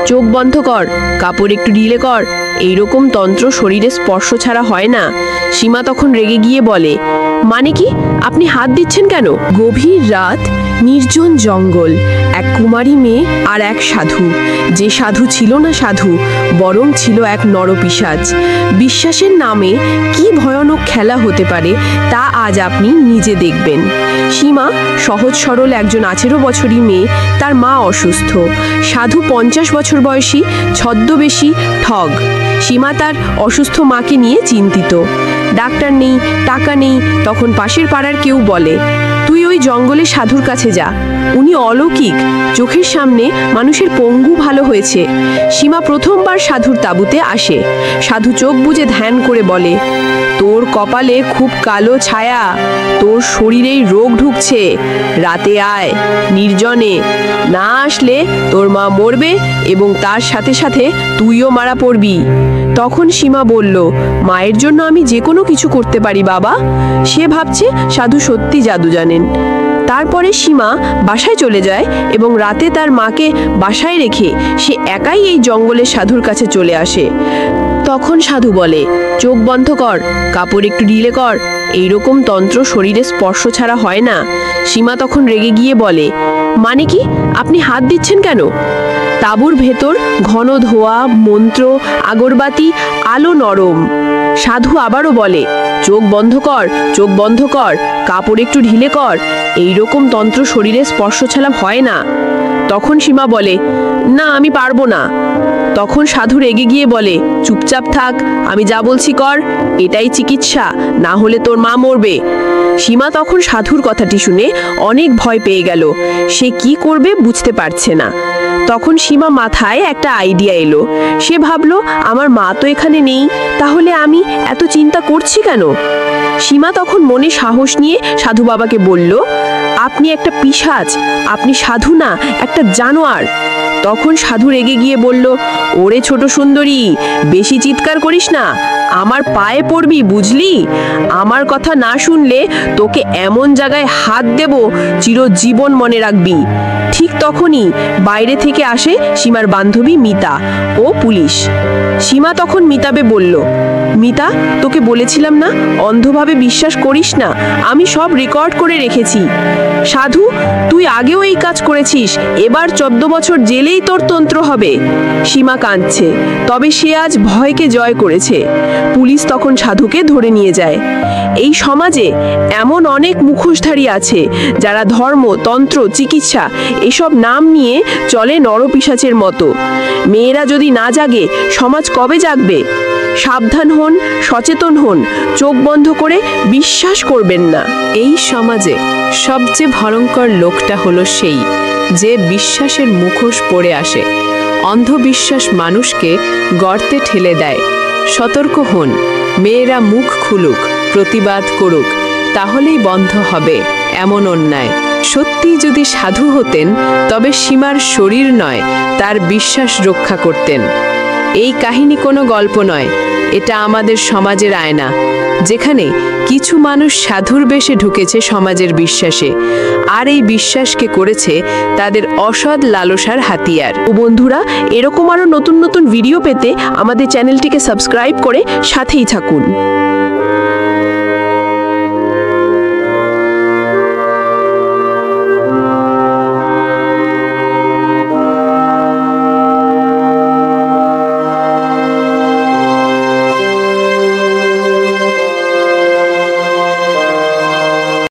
চোখ বন্ধ কর, কাপড় একটু ঢিলে কর, এইরকম তন্ত্র শরীরে স্পর্শ ছাড়া হয় না। সীমা তখন রেগে গিয়ে বলে, মানে কি? আপনি হাত দিচ্ছেন কেন? গভীর রাত, নির্জন জঙ্গল, এক কুমারী মেয়ে আর এক সাধু। যে সাধু ছিল না সাধু, বরং ছিল এক নরপিশাচ। বিশ্বাসের নামে কি ভয়ানক খেলা হতে পারে তা আজ আপনি নিজে দেখবেন। সীমা সহজ সরল একজন 18 বছরই মেয়ে, তার মা অসুস্থ। সাধু 50 বছর বয়সী ছদ্মবেশী ঠগ। সীমা তার অসুস্থ মাকে নিয়ে চিন্তিত। ডাক্তার নেই, টাকা নেই। তখন পাশের পাড়ার কেউ বলে, তুই ওই জঙ্গলে সাধুর কাছে যা, উনি অলৌকিক, চোখের সামনে মানুষের পঙ্গু ভালো হয়েছে। সীমা প্রথমবার সাধুর তাঁবুতে আসে। সাধু চোখ বুজে ধ্যান করে বলে, তোর কপালে খুব কালো ছায়া, তোর শরীরেই রোগ ঢুকছে, রাতে আয় নির্জনে, না আসলে তোর মা মরবে এবং তার সাথে সাথে তুইও মারা পড়বি। তখন সীমা বলল, মায়ের জন্য আমি যে কোনো কিছু করতে পারি বাবা। সে ভাবছে সাধু সত্যি জাদু জানেন। তারপরে সীমা বাসায় চলে যায় এবং রাতে তার মাকে বাসায় রেখে সে একাই এই জঙ্গলের সাধুর কাছে চলে আসে। তখন সাধু বলে, চোখ বন্ধ কর, কাপড় একটু ঢিলে কর, এইরকম তন্ত্র শরীরে স্পর্শ ছাড়া হয় না। সীমা তখন রেগে গিয়ে বলে, মানে কি? আপনি হাত দিচ্ছেন কেন? তাঁবুর ভেতর ঘন ধোঁয়া, মন্ত্র, আগরবাতি, আলো নরম। সাধু আবারও বলে, চোখ বন্ধ কর, চোখ বন্ধ কর, কাপড় একটু ঢিলে কর, এইরকম তন্ত্র শরীরে স্পর্শ ছাড়া হয় না। তখন সীমা বলে, না আমি পারবো না। তখন সাধু রেগে গিয়ে বলে, চুপচাপ থাক, আমি যা বলছি কর, এটাই চিকিৎসা, না হলে তোর মা মরবে। সীমা তখন সাধুর কথাটি শুনে অনেক ভয় পেয়ে গেল। সে কি করবে বুঝতে পারছে না। তখন সীমা মাথায় একটা আইডিয়া এলো। সে ভাবলো, আমার মা তো এখানে নেই, তাহলে আমি এত চিন্তা করছি কেন? সীমা তখন মনে সাহস নিয়ে সাধু বাবাকে বলল, আপনি একটা পিশাচ, আপনি সাধু না, একটা জানোয়ার। তখন সাধু রেগে গিয়ে বলল, ওরে ছোট সুন্দরী, বেশি চিৎকার করিস না, আমার পায়ে পড়বি বুঝলি? আমার কথা না শুনলে তোকে এমন জায়গায় হাত দেব চিরজীবন মনে রাখবি। ঠিক তখনই বাইরে থেকে আসে সীমার বান্ধবী মিতা ও পুলিশ। সীমা তখন মিতাবে বলল, মিতা, তোকে বলেছিলাম না অন্ধভাবে বিশ্বাস করিস না, আমি সব রেকর্ড করে রেখেছি। সাধু, তুই আগেও এই কাজ করেছিস, এবার 14 বছর জেলেই তোর তন্ত্র হবে। সীমা কাঁদছে, তবে সে আজ ভয়কে জয় করেছে। পুলিশ তখন সাধুকে ধরে নিয়ে যায়। এই সমাজে এমন অনেক মুখোশধারী আছে যারা ধর্ম, তন্ত্র, চিকিৎসা এসব নাম নিয়ে চলে নরপিশাচের মতো। মেয়েরা যদি না জাগে, সমাজ কবে জাগবে? সাবধান হন, সচেতন হন, চোখ বন্ধ করে বিশ্বাস করবেন না। এই সমাজে সবচেয়ে ভয়ঙ্কর লোকটা হলো সেই যে বিশ্বাসের মুখোশ পরে আসে। অন্ধবিশ্বাস মানুষকে গর্তে ঠেলে দেয়। সতর্ক হন, মেয়েরা মুখ খুলুক, প্রতিবাদ করুক, তাহলেই বন্ধ হবে এমন অন্যায়। সত্যি যদি সাধু হতেন, তবে সীমার শরীর নয়, তার বিশ্বাস রক্ষা করতেন। এই কাহিনী কোনো গল্প নয়, এটা আমাদের সমাজের আয়না, যেখানে কিছু মানুষ সাধুর বেশে ঢুকেছে সমাজের বিশ্বাসে, আর এই বিশ্বাসকে করেছে তাদের অসৎ লালসার হাতিয়ার। ও বন্ধুরা, এরকম আরো নতুন নতুন ভিডিও পেতে আমাদের চ্যানেলটিকে সাবস্ক্রাইব করে সাথেই থাকুন।